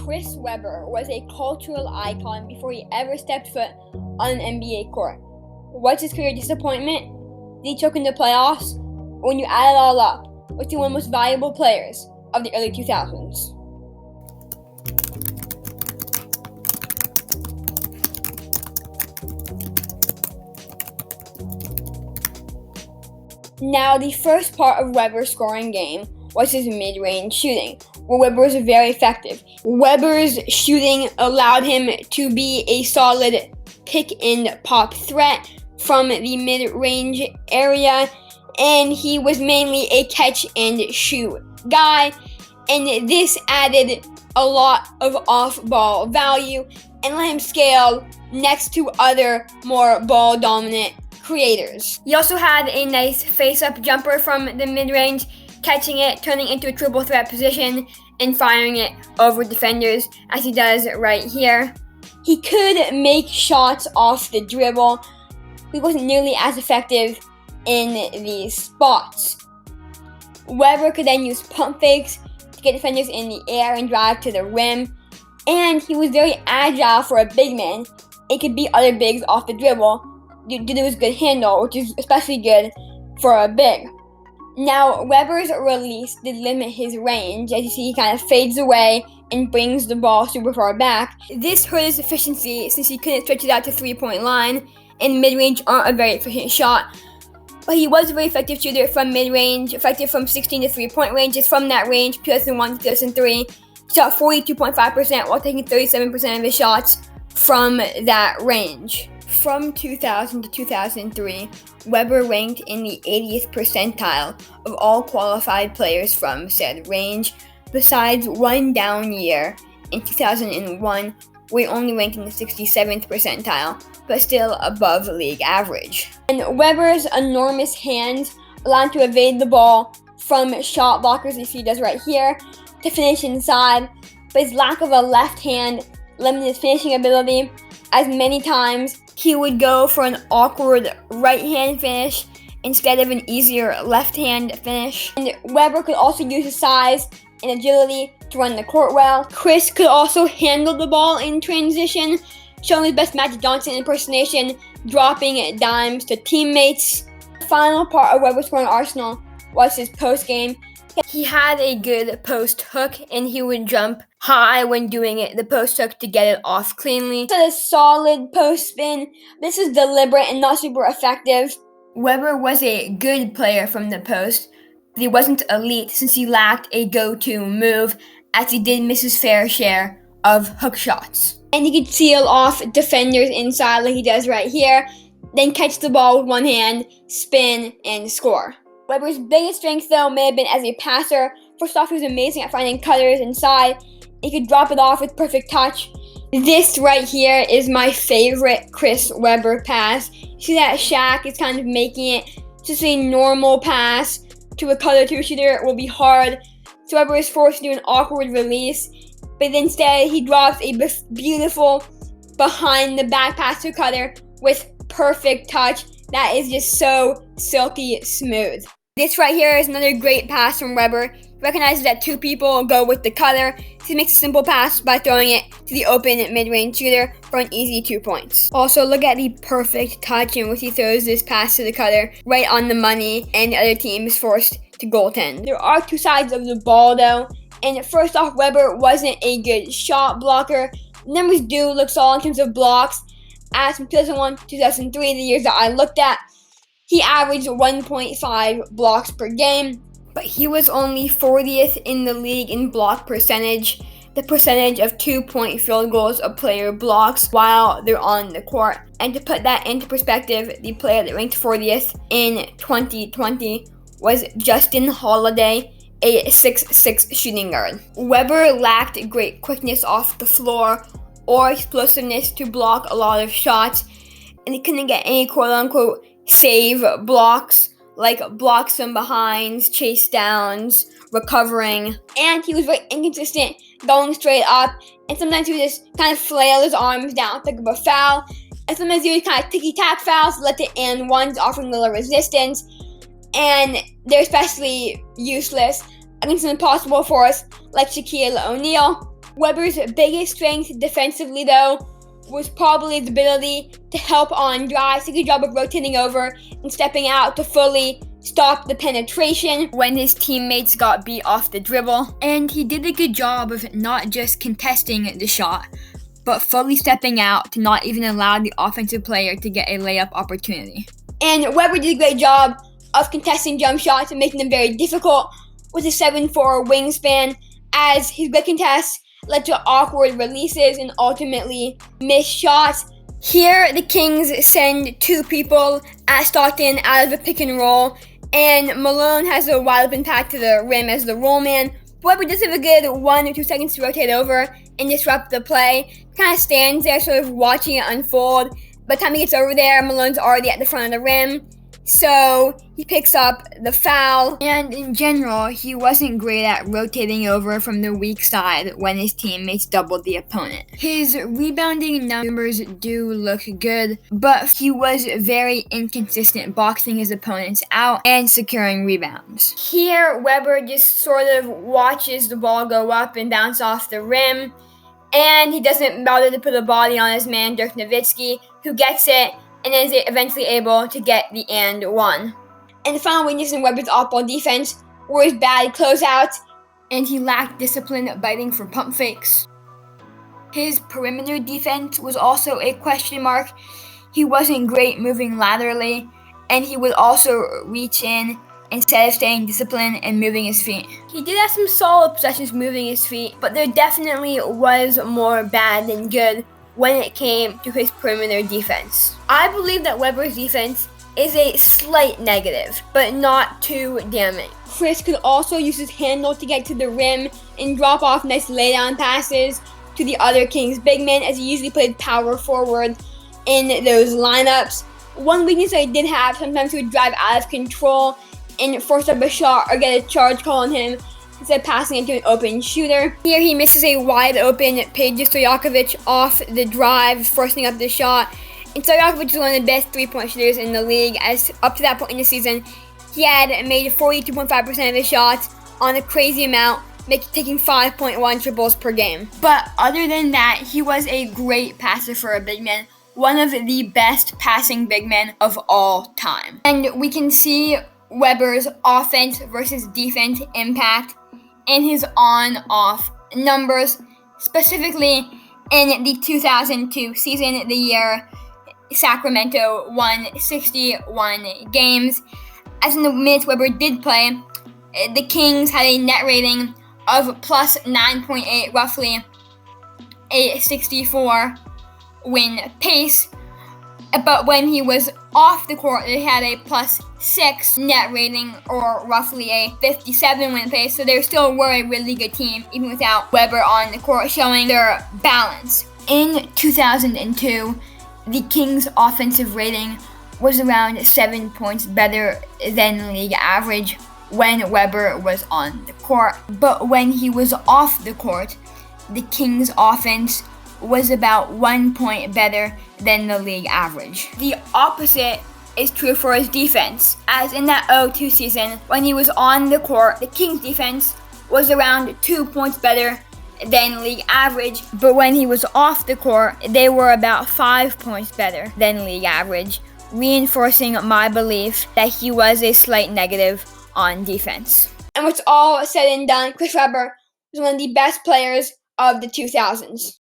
Chris Webber was a cultural icon before he ever stepped foot on an NBA court. What's his career disappointment? Did he choke in the playoffs? When you add it all up, was he one of the most valuable players of the early 2000s? Now, the first part of Webber's scoring game was his mid-range shooting, where Webber was very effective. Webber's shooting allowed him to be a solid pick-and-pop threat from the mid-range area, and he was mainly a catch-and-shoot guy, and this added a lot of off-ball value and let him scale next to other more ball-dominant creators. He also had a nice face-up jumper from the mid-range, catching it, turning into a triple threat position, and firing it over defenders, as he does right here. He could make shots off the dribble, but he wasn't nearly as effective in these spots. Webber could then use pump fakes to get defenders in the air and drive to the rim, and he was very agile for a big man. It could beat other bigs off the dribble due to his good handle, which is especially good for a big. Now, Webber's release did limit his range. As you see, he kind of fades away and brings the ball super far back. This hurt his efficiency since he couldn't stretch it out to three-point line, and mid-range aren't a very efficient shot. But he was a very effective shooter from mid-range, effective from 16 to 3-point ranges. From that range, 2001 to 2003, he shot 42.5% while taking 37% of his shots from that range. From 2000 to 2003, Webber ranked in the 80th percentile of all qualified players from said range, besides one down year in 2001, where he only ranked in the 67th percentile, but still above league average. And Webber's enormous hands allow him to evade the ball from shot blockers, you see he does right here, to finish inside, but his lack of a left hand limited his finishing ability, as many times he would go for an awkward right-hand finish instead of an easier left-hand finish. And Webber could also use his size and agility to run the court well. Chris could also handle the ball in transition, showing his best Magic Johnson impersonation, dropping dimes to teammates. The final part of Webber's scoring arsenal was his post game. He had a good post hook, and he would jump high when doing it, the post hook, to get it off cleanly. It's a solid post spin. This is deliberate and not super effective. Webber was a good player from the post, but he wasn't elite since he lacked a go-to move, as he did miss his fair share of hook shots. And he could seal off defenders inside like he does right here, then catch the ball with one hand, spin, and score. Webber's biggest strength, though, may have been as a passer. First off, he was amazing at finding cutters inside. He could drop it off with perfect touch. This right here is my favorite Chris Webber pass. See that Shaq is kind of making it just a normal pass to a cutter to a shooter. It will be hard. So Webber is forced to do an awkward release, but instead he drops a beautiful behind the back pass to a cutter with perfect touch. That is just so silky smooth. This right here is another great pass from Webber. He recognizes that two people go with the cutter. He makes a simple pass by throwing it to the open mid-range shooter for an easy 2 points. Also, look at the perfect touch in which he throws this pass to the cutter right on the money, and the other team is forced to goaltend. There are two sides of the ball, though. And first off, Webber wasn't a good shot blocker. Numbers do look solid in terms of blocks. As from 2001 to 2003, the years that I looked at, he averaged 1.5 blocks per game, but he was only 40th in the league in block percentage, the percentage of 2-point field goals a player blocks while they're on the court. And to put that into perspective, the player that ranked 40th in 2020 was Justin Holiday, a 6'6" shooting guard. Webber lacked great quickness off the floor or explosiveness to block a lot of shots, and he couldn't get any quote-unquote save blocks, like blocks from behinds, chase downs, recovering. And he was very inconsistent going straight up, and sometimes he would just kind of flail his arms down, pick up a foul, and sometimes he would kind of ticky-tack fouls, let the and ones, offering little resistance, and they're especially useless against an impossible force like Shaquille O'Neal. Weber's biggest strength defensively, though, was probably his ability to help on drives, take a job of rotating over and stepping out to fully stop the penetration when his teammates got beat off the dribble. And he did a good job of not just contesting the shot, but fully stepping out to not even allow the offensive player to get a layup opportunity. And Weber did a great job of contesting jump shots and making them very difficult with a 7'4" wingspan, as his great contests led to awkward releases and ultimately missed shots. Here, the Kings send two people at Stockton out of a pick and roll, and Malone has a wide open pass to the rim as the roll man. Weber does have a good 1 or 2 seconds to rotate over and disrupt the play. Kind of stands there sort of watching it unfold. By the time he gets over there, Malone's already at the front of the rim. So he picks up the foul, and in general, he wasn't great at rotating over from the weak side when his teammates doubled the opponent. His rebounding numbers do look good, but he was very inconsistent boxing his opponents out and securing rebounds. Here, Weber just sort of watches the ball go up and bounce off the rim, and he doesn't bother to put a body on his man, Dirk Nowitzki, who gets it and is eventually able to get the and one. And the final weakness in Weber's off-ball defense were his bad closeouts, and he lacked discipline biting for pump fakes. His perimeter defense was also a question mark. He wasn't great moving laterally, and he would also reach in instead of staying disciplined and moving his feet. He did have some solid possessions moving his feet, but there definitely was more bad than good when it came to his perimeter defense. I believe that Weber's defense is a slight negative, but not too damning. Chris could also use his handle to get to the rim and drop off nice laydown passes to the other Kings big men, as he usually played power forward in those lineups. One weakness I did have, sometimes he would drive out of control and force up a shot or get a charge call on him instead of passing it to an open shooter. Here he misses a wide open Peja Stojakovic off the drive, forcing up the shot. And Stojakovic is one of the best three-point shooters in the league, as up to that point in the season, he had made 42.5% of his shots on a crazy amount, taking 5.1 triples per game. But other than that, he was a great passer for a big man, one of the best passing big men of all time. And we can see Weber's offense versus defense impact in his on-off numbers, specifically in the 2002 season, the year Sacramento won 61 games. As in the minutes Weber did play, the Kings had a net rating of plus 9.8, roughly a 64 win pace. But when he was off the court, they had a plus 6 net rating, or roughly a 57 win pace. So they still were a really good team, even without Weber on the court, showing their balance. In 2002, the Kings' offensive rating was around 7 points better than league average when Weber was on the court. But when he was off the court, the Kings' offense was about 1 point better than the league average. The opposite is true for his defense, as in that 2002 season, when he was on the court, the Kings' defense was around 2 points better than league average, but when he was off the court, they were about 5 points better than league average, reinforcing my belief that he was a slight negative on defense. And what's all said and done, Chris Webber was one of the best players of the 2000s.